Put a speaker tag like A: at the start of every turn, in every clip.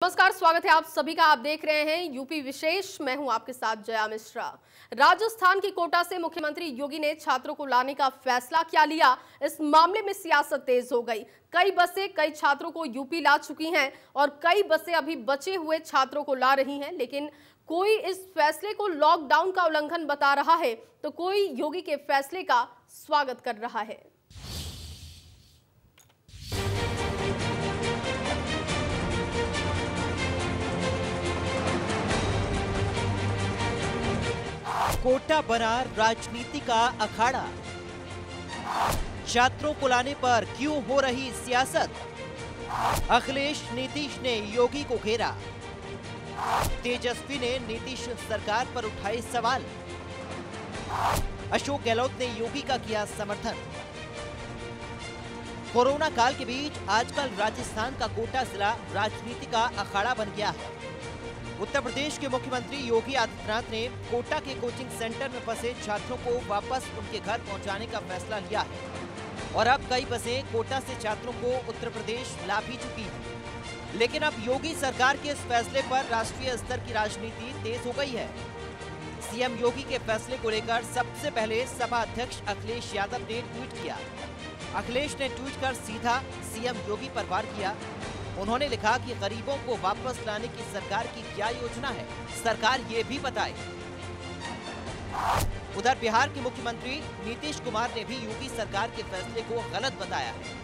A: नमस्कार, स्वागत है आप सभी का। आप देख रहे हैं यूपी विशेष। मैं हूं आपके साथ जया मिश्रा। राजस्थान की कोटा से मुख्यमंत्री योगी ने छात्रों को लाने का फैसला क्या लिया, इस मामले में सियासत तेज हो गई। कई बसें कई छात्रों को यूपी ला चुकी हैं और कई बसें अभी बचे हुए छात्रों को ला रही हैं, लेकिन कोई इस फैसले को लॉकडाउन का उल्लंघन बता रहा है तो कोई योगी के फैसले का स्वागत कर रहा है।
B: कोटा बना राजनीति का अखाड़ा। छात्रों को लाने पर क्यों हो रही सियासत? अखिलेश नीतीश ने योगी को घेरा। तेजस्वी ने नीतीश सरकार पर उठाए सवाल। अशोक गहलोत ने योगी का किया समर्थन। कोरोना काल के बीच आजकल राजस्थान का कोटा जिला राजनीति का अखाड़ा बन गया है। उत्तर प्रदेश के मुख्यमंत्री योगी आदित्यनाथ ने कोटा के कोचिंग सेंटर में फंसे छात्रों को वापस उनके घर पहुंचाने का फैसला लिया है और अब कई बसें कोटा से छात्रों को उत्तर प्रदेश ला भी चुकी है। लेकिन अब योगी सरकार के इस फैसले पर राष्ट्रीय स्तर की राजनीति तेज हो गई है। सीएम योगी के फैसले को लेकर सबसे पहले सपा अध्यक्ष अखिलेश यादव ने ट्वीट किया। अखिलेश ने ट्वीट कर सीधा सीएम योगी पर वार किया। उन्होंने लिखा कि गरीबों को वापस लाने की सरकार की क्या योजना है, सरकार ये भी बताए। उधर बिहार के मुख्यमंत्री नीतीश कुमार ने भी योगी सरकार के फैसले को गलत बताया है।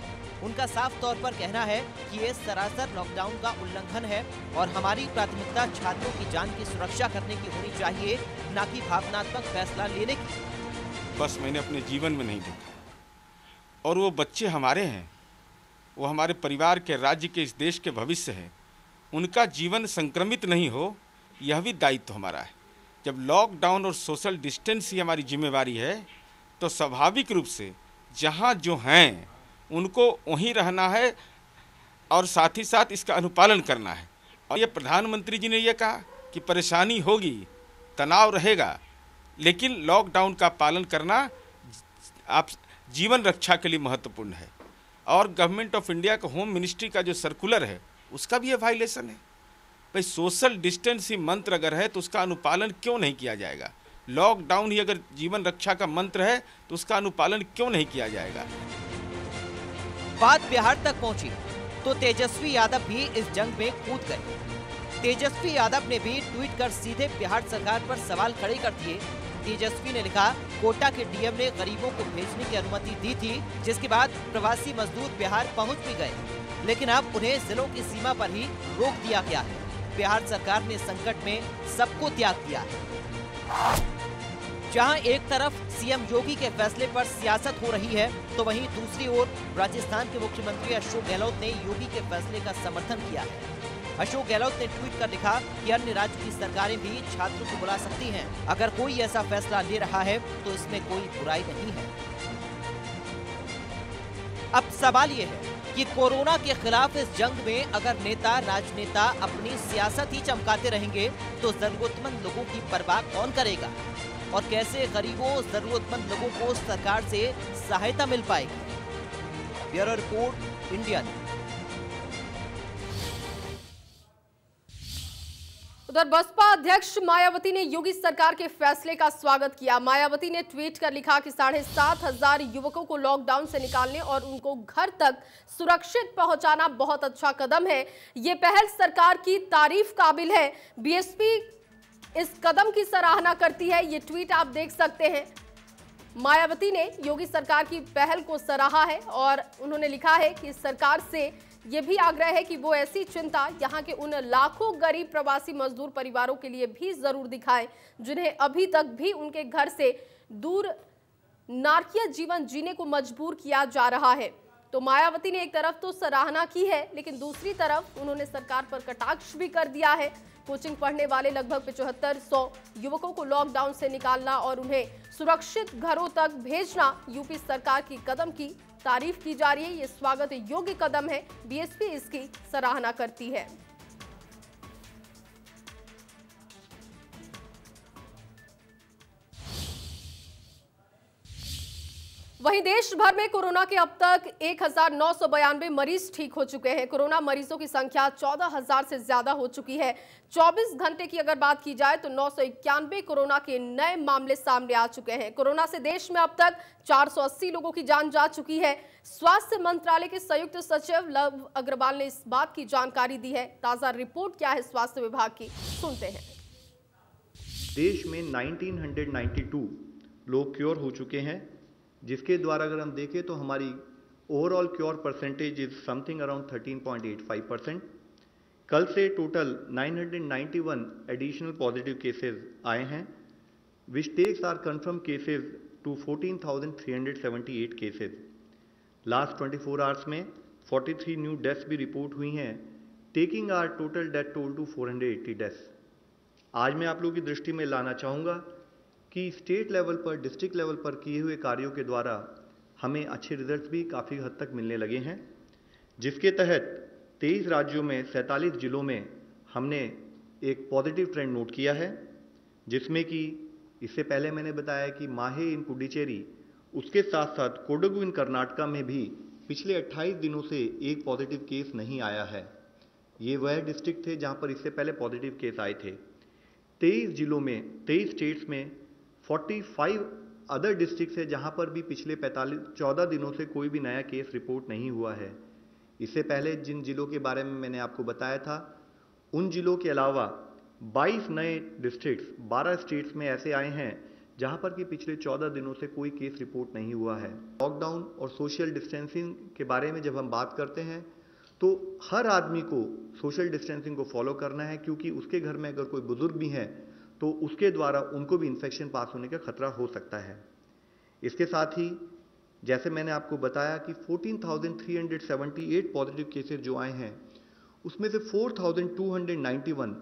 B: उनका साफ तौर पर कहना है कि ये सरासर लॉकडाउन का उल्लंघन है और हमारी प्राथमिकता छात्रों की जान की सुरक्षा करने की होनी चाहिए, न कि भावनात्मक फैसला लेने की।
C: बस मैंने अपने जीवन में नहीं देखा और वो बच्चे हमारे हैं, वो हमारे परिवार के, राज्य के, इस देश के भविष्य है। उनका जीवन संक्रमित नहीं हो, यह भी दायित्व हमारा है। जब लॉकडाउन और सोशल डिस्टेंस ही हमारी जिम्मेवारी है तो स्वाभाविक रूप से जहाँ जो हैं उनको वहीं रहना है और साथ ही साथ इसका अनुपालन करना है। और ये प्रधानमंत्री जी ने ये कहा कि परेशानी होगी, तनाव रहेगा, लेकिन लॉकडाउन का पालन करना आप जीवन रक्षा के लिए महत्वपूर्ण है। और गवर्नमेंट ऑफ इंडिया का होम मिनिस्ट्री का जो सर्कुलर है उसका भी ये वायलेशन है। भाई सोशल डिस्टेंस ही मंत्र अगर है तो उसका अनुपालन क्यों नहीं किया जाएगा? लॉकडाउन ही अगर जीवन रक्षा का मंत्र है तो उसका अनुपालन क्यों नहीं किया जाएगा?
B: बात बिहार तक पहुंची तो तेजस्वी यादव भी इस जंग में कूद गए। तेजस्वी यादव ने भी ट्वीट कर सीधे बिहार सरकार पर सवाल खड़े कर दिए। तेजस्वी ने लिखा, कोटा के डीएम ने गरीबों को भेजने की अनुमति दी थी, जिसके बाद प्रवासी मजदूर बिहार पहुंच भी गए, लेकिन अब उन्हें जिलों की सीमा पर ही रोक दिया गया है। बिहार सरकार ने संकट में सबको त्याग दिया है। जहां एक तरफ सीएम योगी के फैसले पर सियासत हो रही है तो वहीं दूसरी ओर राजस्थान के मुख्यमंत्री अशोक गहलोत ने योगी के फैसले का समर्थन किया है। अशोक गहलोत ने ट्वीट कर लिखा कि अन्य राज्य की सरकारें भी छात्रों को बुला सकती हैं। अगर कोई ऐसा फैसला ले रहा है तो इसमें कोई बुराई नहीं है। अब सवाल ये है कि कोरोना के खिलाफ इस जंग में अगर नेता राजनेता अपनी सियासत ही चमकाते रहेंगे तो जरूरतमंद लोगों की परवाह कौन करेगा और कैसे गरीबों जरूरतमंद लोगों को सरकार से सहायता मिल पाएगी? Bureau report, India news.
A: उधर बसपा अध्यक्ष मायावती ने योगी सरकार के फैसले का स्वागत किया। मायावती ने ट्वीट कर लिखा कि 7,500 युवकों को लॉकडाउन से निकालने और उनको घर तक सुरक्षित पहुंचाना बहुत अच्छा कदम है। ये पहल सरकार की तारीफ काबिल है। बीएसपी इस कदम की सराहना करती है। ये ट्वीट आप देख सकते हैं। मायावती ने योगी सरकार की पहल को सराहा है और उन्होंने लिखा है कि सरकार से ये भी आग्रह है कि वो ऐसी चिंता यहाँ के उन लाखों गरीब प्रवासी मजदूर परिवारों के लिए भी जरूर दिखाएं जिन्हें अभी तक भी उनके घर से दूर नारकीय जीवन जीने को मजबूर किया जा रहा है। तो मायावती ने एक तरफ तो सराहना की है, लेकिन दूसरी तरफ उन्होंने सरकार पर कटाक्ष भी कर दिया है। कोचिंग पढ़ने वाले लगभग 7500 युवकों को लॉकडाउन से निकालना और उन्हें सुरक्षित घरों तक भेजना यूपी सरकार की कदम की तारीफ की जा रही है। ये स्वागत योग्य कदम है। बीएसपी इसकी सराहना करती है। वहीं देश भर में कोरोना के अब तक 1992 मरीज ठीक हो चुके हैं। कोरोना मरीजों की संख्या 14,000 से ज्यादा हो चुकी है। 24 घंटे की अगर बात की जाए तो 991 कोरोना के नए मामले सामने आ चुके हैं। कोरोना से देश में अब तक 480 लोगों की जान जा चुकी है। स्वास्थ्य मंत्रालय के संयुक्त सचिव लव अग्रवाल ने इस बात की जानकारी दी है। ताजा रिपोर्ट क्या है स्वास्थ्य विभाग की, सुनते हैं।
D: देश में 1992 लोग क्योर हो चुके हैं, जिसके द्वारा अगर हम देखें तो हमारी overall cure percentage is something around 13.85%। कल से टोटल 991 एडिशनल पॉजिटिव केसेस आए हैं, which takes our confirm cases to 14,378 cases. Last 24 hours में 43 न्यू डेथ्स भी रिपोर्ट हुई हैं, taking our total death toll to 480 deaths. आज मैं आप लोगों की दृष्टि में लाना चाहूँगा कि स्टेट लेवल पर, डिस्ट्रिक्ट लेवल पर किए हुए कार्यों के द्वारा हमें अच्छे रिजल्ट्स भी काफ़ी हद तक मिलने लगे हैं, जिसके तहत 23 राज्यों में 47 जिलों में हमने एक पॉजिटिव ट्रेंड नोट किया है, जिसमें कि इससे पहले मैंने बताया कि माहे इन पुडुचेरी, उसके साथ साथ कोडगु इन कर्नाटका में भी पिछले 28 दिनों से एक पॉजिटिव केस नहीं आया है। ये वह डिस्ट्रिक्ट थे जहाँ पर इससे पहले पॉजिटिव केस आए थे। 23 जिलों में, 23 स्टेट्स में 45 अदर डिस्ट्रिक्ट है जहां पर भी पिछले 14 दिनों से कोई भी नया केस रिपोर्ट नहीं हुआ है। इससे पहले जिन जिलों के बारे में मैंने आपको बताया था, उन जिलों के अलावा 22 नए डिस्ट्रिक्ट्स, 12 स्टेट्स में ऐसे आए हैं जहां पर कि पिछले 14 दिनों से कोई केस रिपोर्ट नहीं हुआ है। लॉकडाउन और सोशल डिस्टेंसिंग के बारे में जब हम बात करते हैं तो हर आदमी को सोशल डिस्टेंसिंग को फॉलो करना है, क्योंकि उसके घर में अगर कोई बुजुर्ग भी हैं तो उसके द्वारा उनको भी इन्फेक्शन पास होने का खतरा हो सकता है। इसके साथ ही जैसे मैंने आपको बताया कि 14,378 पॉजिटिव केसेस जो आए हैं, उसमें से 4,291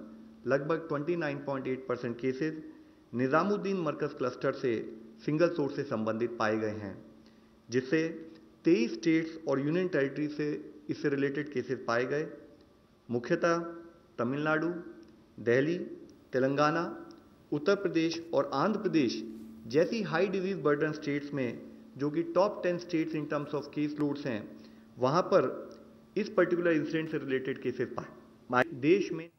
D: लगभग 29.8% केसेस निजामुद्दीन मरकज क्लस्टर से सिंगल सोर्स से संबंधित पाए गए हैं, जिससे 23 स्टेट्स और यूनियन टेरिटरी से इससे रिलेटेड केसेस पाए गए। मुख्यतः तमिलनाडु, दिल्ली, तेलंगाना, उत्तर प्रदेश और आंध्र प्रदेश जैसी हाई डिजीज बर्डन स्टेट्स में, जो कि top 10 states in terms of case loads हैं, वहां पर इस पर्टिकुलर इंसिडेंट से रिलेटेड केसेस पाए। देश में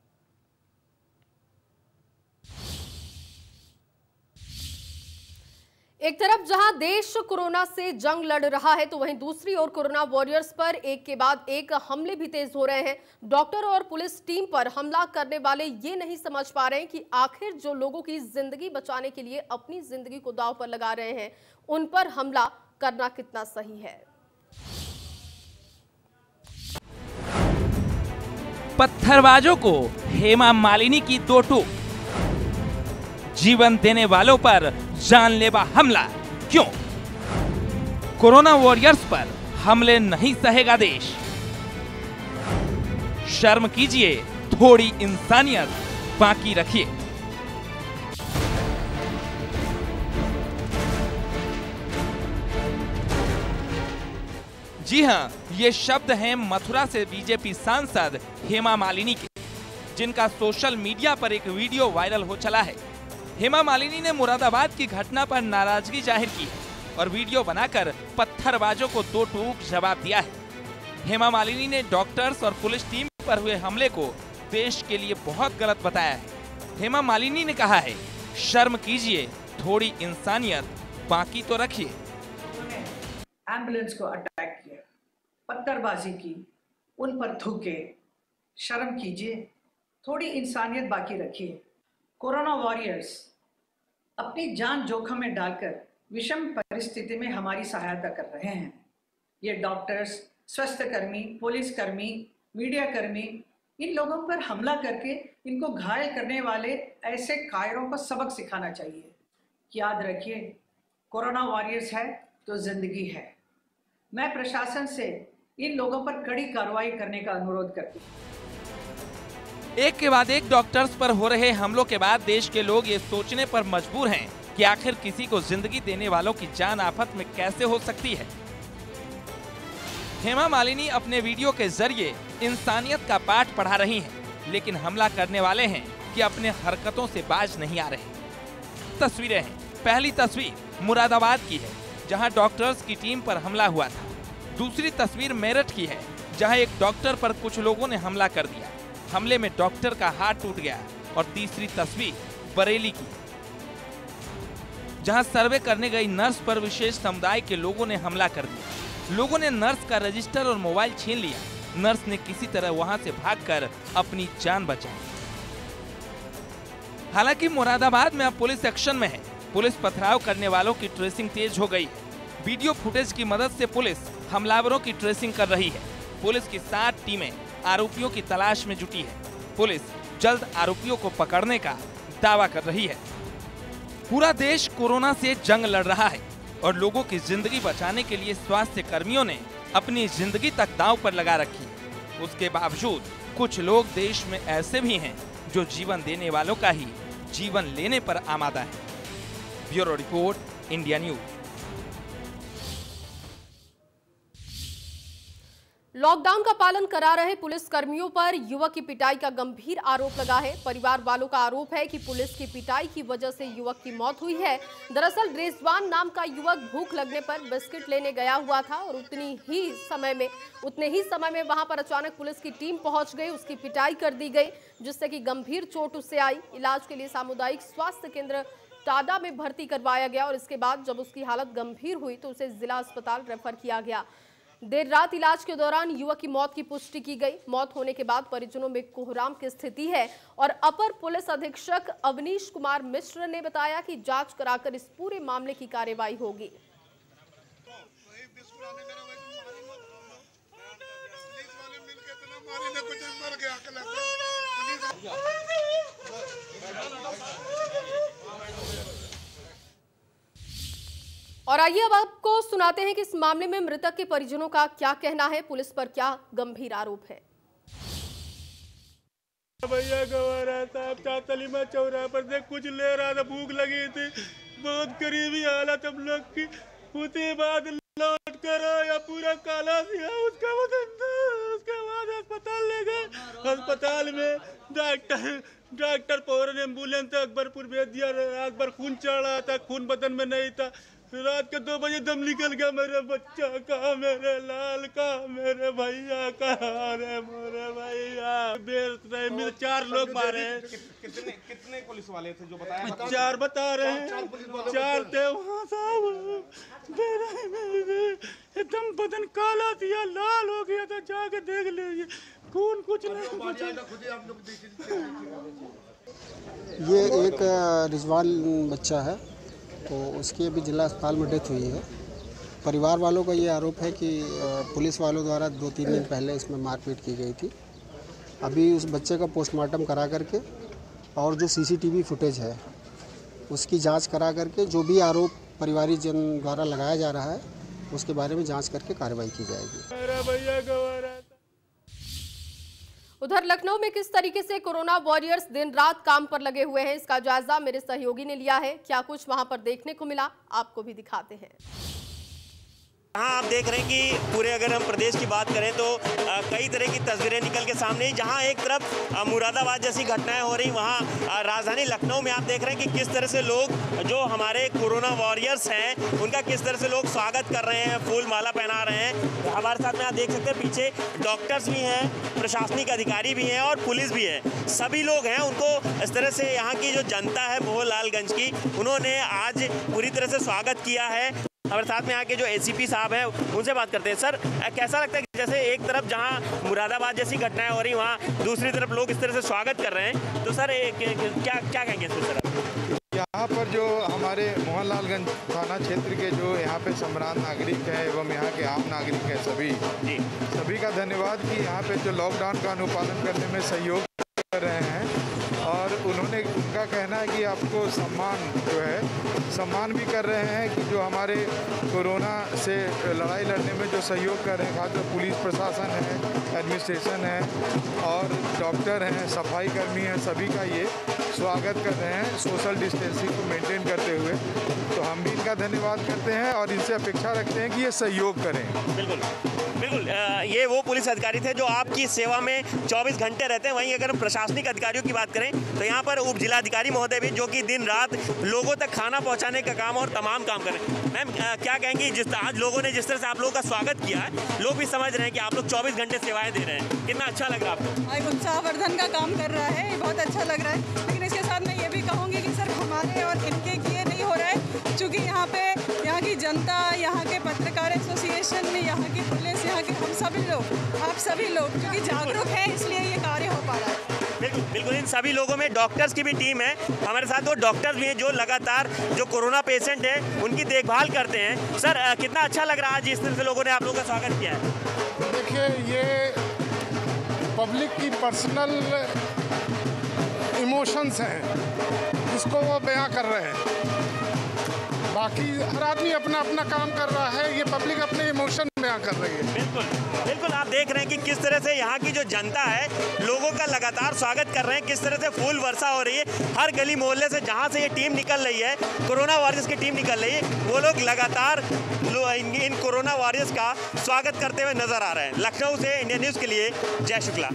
A: एक तरफ जहां देश कोरोना से जंग लड़ रहा है तो वहीं दूसरी ओर कोरोना वॉरियर्स पर एक के बाद एक हमले भी तेज हो रहे हैं। डॉक्टर और पुलिस टीम पर हमला करने वाले ये नहीं समझ पा रहे हैं कि आखिर जो लोगों की जिंदगी बचाने के लिए अपनी जिंदगी को दांव पर लगा रहे हैं, उन पर हमला करना कितना सही है।
E: पत्थरबाजों को हेमा मालिनी की दो टूक, जीवन देने वालों पर जानलेवा हमला क्यों? कोरोना वॉरियर्स पर हमले नहीं सहेगा देश। शर्म कीजिए, थोड़ी इंसानियत बाकी रखिए। जी हां, ये शब्द हैं मथुरा से बीजेपी सांसद हेमा मालिनी के, जिनका सोशल मीडिया पर एक वीडियो वायरल हो चला है। हेमा मालिनी ने मुरादाबाद की घटना पर नाराजगी जाहिर की और वीडियो बनाकर पत्थरबाजों को दो टूक जवाब दिया है। हेमा मालिनी ने डॉक्टर्स और पुलिस टीम पर हुए हमले को देश के लिए बहुत गलत बताया है। हेमा मालिनी ने कहा है, शर्म कीजिए, थोड़ी इंसानियत बाकी तो रखिए।
F: एम्बुलेंस को अटैक किया, पत्थरबाजी की, उन पर थूके, शर्म कीजिए, थोड़ी इंसानियत बाकी रखिए। कोरोना वॉरियर्स अपनी जान जोखिम में डालकर विषम परिस्थिति में हमारी सहायता कर रहे हैं। ये डॉक्टर्स, स्वास्थ्यकर्मी, पुलिसकर्मी, मीडिया कर्मी, इन लोगों पर हमला करके इनको घायल करने वाले ऐसे कायरों को सबक सिखाना चाहिए। याद रखिए, कोरोना वॉरियर्स है तो जिंदगी है। मैं प्रशासन से इन लोगों पर कड़ी कार्रवाई करने का अनुरोध करती हूँ।
E: एक के बाद एक डॉक्टर्स पर हो रहे हमलों के बाद देश के लोग ये सोचने पर मजबूर हैं कि आखिर किसी को जिंदगी देने वालों की जान आफत में कैसे हो सकती है। हेमा मालिनी अपने वीडियो के जरिए इंसानियत का पाठ पढ़ा रही हैं, लेकिन हमला करने वाले हैं कि अपने हरकतों से बाज नहीं आ रहे। तस्वीरें हैं। पहली तस्वीर मुरादाबाद की है, जहां डॉक्टर्स की टीम पर हमला हुआ था। दूसरी तस्वीर मेरठ की है, जहां एक डॉक्टर पर कुछ लोगों ने हमला कर दिया। हमले में डॉक्टर का हाथ टूट गया। और तीसरी तस्वीर बरेली की, जहां सर्वे करने गई नर्स पर विशेष समुदाय के लोगों ने हमला कर दिया। लोगों ने नर्स का रजिस्टर और मोबाइल छीन लिया। नर्स ने किसी तरह वहां से भागकर अपनी जान बचाई। हालांकि मुरादाबाद में अब पुलिस एक्शन में है। पुलिस पथराव करने वालों की ट्रेसिंग तेज हो गई है। वीडियो फुटेज की मदद से पुलिस हमलावरों की ट्रेसिंग कर रही है। पुलिस की 7 टीमें आरोपियों की तलाश में जुटी है। पुलिस जल्द आरोपियों को पकड़ने का दावा कर रही है। पूरा देश कोरोना से जंग लड़ रहा है और लोगों की जिंदगी बचाने के लिए स्वास्थ्य कर्मियों ने अपनी जिंदगी तक दांव पर लगा रखी है। उसके बावजूद कुछ लोग देश में ऐसे भी हैं जो जीवन देने वालों का ही जीवन लेने पर आमादा है। Bureau report, India news.
A: Lockdown का पालन करा रहे पुलिस कर्मियों पर युवक की पिटाई का गंभीर आरोप लगा है। परिवार वालों का आरोप है कि पुलिस की पिटाई की वजह से युवक की मौत हुई है। दरअसल रिजवान नाम का युवक भूख लगने पर बिस्किट लेने गया हुआ था और उतने ही समय में वहां पर अचानक पुलिस की टीम पहुंच गई। उसकी पिटाई कर दी गई, जिससे कि गंभीर चोट उससे आई। इलाज के लिए सामुदायिक स्वास्थ्य केंद्र टाडा में भर्ती करवाया गया और इसके बाद जब उसकी हालत गंभीर हुई तो उसे जिला अस्पताल रेफर किया गया। देर रात इलाज के दौरान युवक की मौत की पुष्टि की गई। मौत होने के बाद परिजनों में कोहराम की स्थिति है और अपर पुलिस अधीक्षक अवनीश कुमार मिश्र ने बताया कि जांच कराकर इस पूरे मामले की कार्रवाई होगी। और आइए अब आपको सुनाते हैं कि इस मामले में मृतक के परिजनों का क्या कहना है, पुलिस पर क्या गंभीर आरोप है।
G: भैया गवारा साहब चातलीमा चौराहा पर से कुछ ले रहा था, भूख लगी थी, बहुत गरीबी हालत हम लोग की। उसके बाद लौट कर आया पूरा काला सिया, उसके बाद अस्पताल ले गए। अस्पताल में डॉक्टर पौर ने एम्बुलेंस अकबरपुर भेज दिया। रात भर खून चढ़ रहा था, खून बदन में नहीं था। रात के 2 बजे दम निकल गया। मेरे बच्चा का, मेरे लाल का, मेरे भैया का, अरे मेरे भैया। 4 लोग मारे हैं।
C: कितने पुलिस वाले थे जो बताया?
G: 4 बता रहे हैं। 4 थे वहाँ साहब। एकदम बदन काला था, लाल हो गया था। जाके देख लीजिए, खून कुछ नहीं।
H: ये एक रिजवान बच्चा है, तो उसकी अभी जिला अस्पताल में डेथ हुई है। परिवार वालों का ये आरोप है कि पुलिस वालों द्वारा 2-3 दिन पहले इसमें मारपीट की गई थी। अभी उस बच्चे का पोस्टमार्टम करा करके और जो सीसीटीवी फुटेज है उसकी जांच करा करके जो भी आरोप परिवारिक जन द्वारा लगाया जा रहा है उसके बारे में जांच करके कार्रवाई की जाएगी।
A: उधर लखनऊ में किस तरीके से कोरोना वॉरियर्स दिन रात काम पर लगे हुए हैं, इसका जायजा मेरे सहयोगी ने लिया है। क्या कुछ वहां पर देखने को मिला, आपको भी दिखाते हैं।
I: हाँ, आप देख रहे हैं कि पूरे अगर हम प्रदेश की बात करें तो कई तरह की तस्वीरें निकल के सामने। जहाँ एक तरफ मुरादाबाद जैसी घटनाएं हो रही, वहाँ राजधानी लखनऊ में आप देख रहे हैं कि किस तरह से लोग जो हमारे कोरोना वॉरियर्स हैं उनका किस तरह से लोग स्वागत कर रहे हैं, फूल माला पहना रहे हैं। हमारे साथ में आप देख सकते हैं पीछे डॉक्टर्स भी हैं, प्रशासनिक अधिकारी भी हैं और पुलिस भी है। सभी लोग हैं, उनको इस तरह से यहाँ की जो जनता है मोहनलालगंज की, उन्होंने आज पूरी तरह से स्वागत किया है। हमारे साथ में यहाँ के जो एसीपी साहब हैं उनसे बात करते हैं। सर, कैसा लगता है कि जैसे एक तरफ जहाँ मुरादाबाद जैसी घटनाएं हो रही, वहाँ दूसरी तरफ लोग इस तरह से स्वागत कर रहे हैं, तो सर क्या कहेंगे इस पर?
J: यहाँ पर जो हमारे मोहनलालगंज थाना क्षेत्र के जो यहाँ पे सम्रांत नागरिक हैं एवं यहाँ के आम नागरिक हैं, सभी का धन्यवाद कि यहाँ पे जो लॉकडाउन का अनुपालन करने में सहयोग कर रहे हैं। और उनका कहना है कि आपको सम्मान भी कर रहे हैं कि जो हमारे कोरोना से लड़ाई लड़ने में जो सहयोग कर रहे हैं, खासकर पुलिस प्रशासन है, एडमिनिस्ट्रेशन है और डॉक्टर हैं, सफाई कर्मी हैं, सभी का ये स्वागत कर रहे हैं सोशल डिस्टेंसिंग को मेंटेन करते हुए। तो हम भी इनका धन्यवाद करते हैं और इनसे अपेक्षा रखते हैं कि ये सहयोग करें।
I: बिल्कुल। बिल्कुल, ये वो पुलिस अधिकारी थे जो आपकी सेवा में 24 घंटे रहते हैं। वहीं अगर प्रशासनिक अधिकारियों की बात करें तो यहाँ पर उप जिलाधिकारी महोदय भी, जो कि दिन रात लोगों तक खाना पहुँचाने का काम और तमाम काम कर रहे हैं। मैम, क्या कहेंगी, आज लोगों ने जिस तरह से आप लोगों का स्वागत किया है, लोग भी समझ रहे हैं कि आप लोग 24 घंटे सेवाएं दे रहे हैं, कितना अच्छा लग रहा है आपको?
K: एक उत्साहवर्धन का काम कर रहा है, बहुत अच्छा लग रहा है। लेकिन इसके साथ मैं ये भी कहूँगी कि सिर्फ हमारे और इनके किए नहीं हो रहा है, चूँकि यहाँ पे यहाँ की जनता, यहाँ के पत्रकार एसोसिएशन में, यहाँ की पुलिस, यहाँ के हम सभी लोग, आप सभी लोग क्योंकि जागरूक हैं, इसलिए ये कार्य हो पा रहा है।
I: बिल्कुल बिल्कुल, इन सभी लोगों में डॉक्टर्स की भी टीम है। हमारे साथ वो डॉक्टर्स भी हैं जो लगातार जो कोरोना पेशेंट हैं उनकी देखभाल करते हैं। सर, कितना अच्छा लग रहा है जिस तरह से लोगों ने आप लोगों का स्वागत किया है?
L: देखिए, ये पब्लिक की पर्सनल इमोशंस हैं, इसको वो बयां कर रहे हैं। बाकी हर आदमी अपना अपना काम कर रहा है, ये पब्लिक अपने इमोशन बयां कर रही है।
I: बिल्कुल बिल्कुल, आप देख रहे हैं कि किस तरह से यहाँ की जो जनता है लोगों का लगातार स्वागत कर रहे हैं, किस तरह से फूल वर्षा हो रही है। हर गली मोहल्ले से जहाँ से ये टीम निकल रही है, कोरोना वॉरियर्स की टीम निकल रही है, वो लोग लगातार इन कोरोना वॉरियर्स का स्वागत करते हुए नजर आ रहे हैं। लखनऊ से इंडिया न्यूज़ के लिए जय शुक्ला।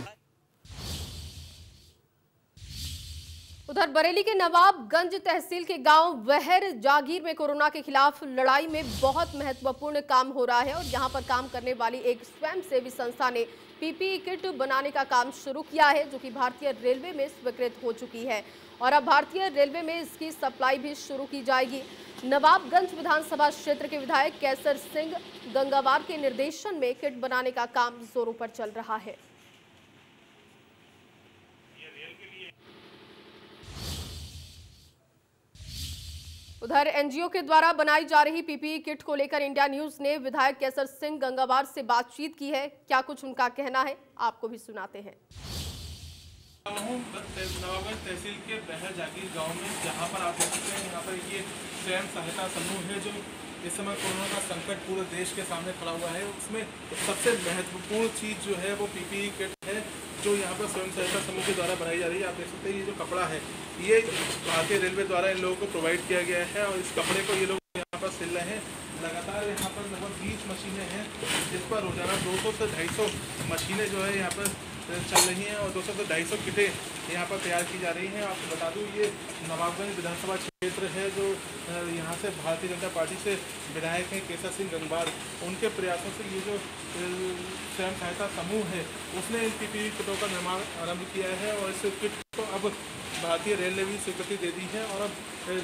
A: उधर बरेली के नवाबगंज तहसील के गांव वहर जागीर में कोरोना के खिलाफ लड़ाई में बहुत महत्वपूर्ण काम हो रहा है और यहां पर काम करने वाली एक स्वयंसेवी संस्था ने पीपीई किट बनाने का काम शुरू किया है, जो कि भारतीय रेलवे में स्वीकृत हो चुकी है और अब भारतीय रेलवे में इसकी सप्लाई भी शुरू की जाएगी। नवाबगंज विधानसभा क्षेत्र के विधायक कैसर सिंह गंगावार के निर्देशन में किट बनाने का काम जोरों पर चल रहा है। उधर एनजीओ के द्वारा बनाई जा रही पीपीई किट को लेकर इंडिया न्यूज ने विधायक कैसर सिंह गंगावार से बातचीत की है। क्या कुछ उनका कहना है, आपको भी सुनाते हैं।
M: नवाबगंज तहसील के बहर जागीर गांव में, जहां पर आप देख सकते हैं, यहाँ पर ये स्वयं सहायता समूह है जो इस समय कोरोना का संकट पूरे देश के सामने खड़ा हुआ है। उसमें सबसे महत्वपूर्ण चीज़ जो है वो पीपीई किट है, जो यहाँ पर स्वयं सहायता समूह के द्वारा बनाई जा रही है। आप देख सकते हैं ये जो कपड़ा है ये भारतीय रेलवे द्वारा इन लोगों को प्रोवाइड किया गया है और इस कपड़े को ये लोग यहाँ पर सिल रहे हैं। लगातार यहाँ पर लगभग 20 मशीनें हैं जिस पर रोजाना 200 से 250 मशीनें जो है यहाँ पर चल रही हैं और 200 से 250 किटें यहाँ पर तैयार की जा रही हैं। आपको बता दूँ ये नवाबगंज विधानसभा क्षेत्र है जो यहाँ से भारतीय जनता पार्टी से विधायक हैं कैसर सिंह गंगवार, उनके प्रयासों से ये जो स्वयं सहायता समूह है उसने इन पीपीई किटों का निर्माण आरंभ किया है और इस किट को अब भारतीय रेल ने भी स्वीकृति दे दी है और अब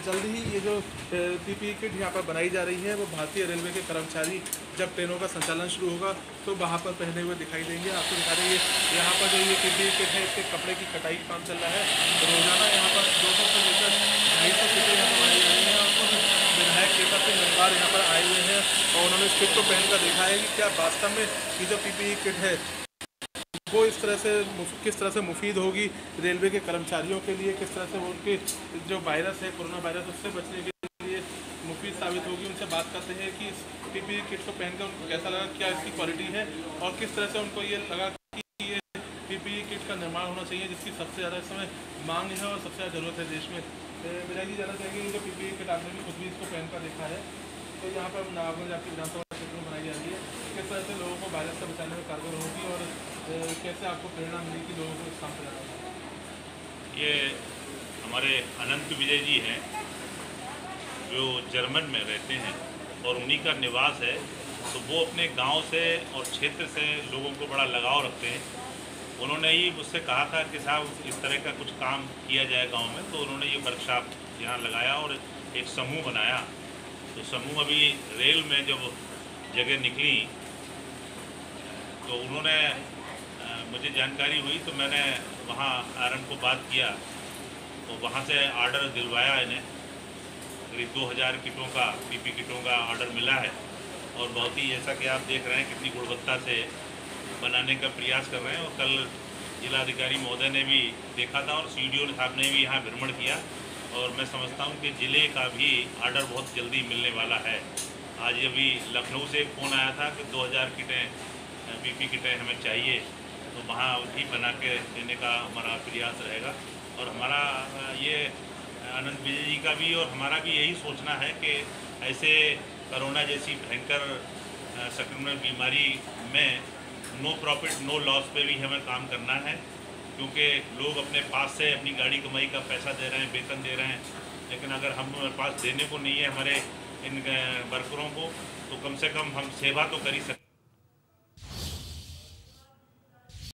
M: जल्द ही ये जो पीपीई किट यहाँ पर बनाई जा रही है वो भारतीय रेलवे के कर्मचारी जब ट्रेनों का संचालन शुरू होगा तो वहाँ पर पहने हुए दिखाई देंगे। आपको दिखा रहे हैं यहाँ पर जो ये पीपीई किट है इसके कपड़े की कटाई का काम चल रहा है। रोजाना यहाँ पर 200 से लेकर 250 किटें यहाँ पर बनाई जा रही हैं और विधायक कैसर सिंह गंगवार यहाँ पर आए हुए हैं और उन्होंने इस किट को पहनकर देखा है कि क्या वास्तव में ये जो पीपीई किट है वो किस तरह से मुफीद होगी रेलवे के कर्मचारियों के लिए, किस तरह से उनके जो वायरस है कोरोना वायरस उससे बचने के लिए मुफीद साबित होगी। उनसे बात करते हैं कि इस पीपीई किट को पहनकर उनको कैसा लगा, क्या इसकी क्वालिटी है और किस तरह से उनको ये लगा कि ये पीपीई किट का निर्माण होना चाहिए जिसकी सबसे ज़्यादा इस समय मांग है और सबसे ज़्यादा ज़रूरत है देश में। विधायक जी जानना चाहेंगे जो पीपीई किट आपने भी खुद भी इसको पहनकर देखा है तो यहाँ पर नवाबगंज आपकी विधानसभा क्षेत्र में बनाई जा रही है, किस तरह से लोगों को वायरस से बचाने में कारगर होगी और कैसे आपको प्रेरणा मिली कि लोगों को इस काम पर जाना?
N: ये हमारे अनंत विजय जी हैं जो जर्मन में रहते हैं और उन्हीं का निवास है, तो वो अपने गांव से और क्षेत्र से लोगों को बड़ा लगाव रखते हैं। उन्होंने ही मुझसे कहा था कि साहब इस तरह का कुछ काम किया जाए गांव में, तो उन्होंने ये वर्कशॉप यहाँ लगाया और एक समूह बनाया। तो समूह अभी रेल में जब जगह निकली तो उन्होंने मुझे जानकारी हुई तो मैंने वहाँ आरएम को बात किया तो वहाँ से ऑर्डर दिलवाया इन्हें। करीब 2000 किटों का पीपी किटों का ऑर्डर मिला है और बहुत ही जैसा कि आप देख रहे हैं कितनी गुणवत्ता से बनाने का प्रयास कर रहे हैं। और कल जिलाधिकारी महोदय ने भी देखा था और सीडीओ साहब ने भी यहाँ भ्रमण किया और मैं समझता हूँ कि ज़िले का भी ऑर्डर बहुत जल्दी मिलने वाला है। आज अभी लखनऊ से एक फ़ोन आया था कि 2000 किटें पीपी किटें हमें चाहिए, तो वहाँ भी बना के देने का हमारा प्रयास रहेगा। और हमारा ये आनंद विजय जी का भी और हमारा भी यही सोचना है कि ऐसे कोरोना जैसी भयंकर संक्रमण बीमारी में नो प्रॉफिट नो लॉस पे भी हमें काम करना है, क्योंकि लोग अपने पास से अपनी गाड़ी कमाई का पैसा दे रहे हैं, वेतन दे रहे हैं, लेकिन अगर हमारे पास देने को नहीं है हमारे इन वर्करों को, तो कम से कम हम सेवा तो कर ही सकते हैं।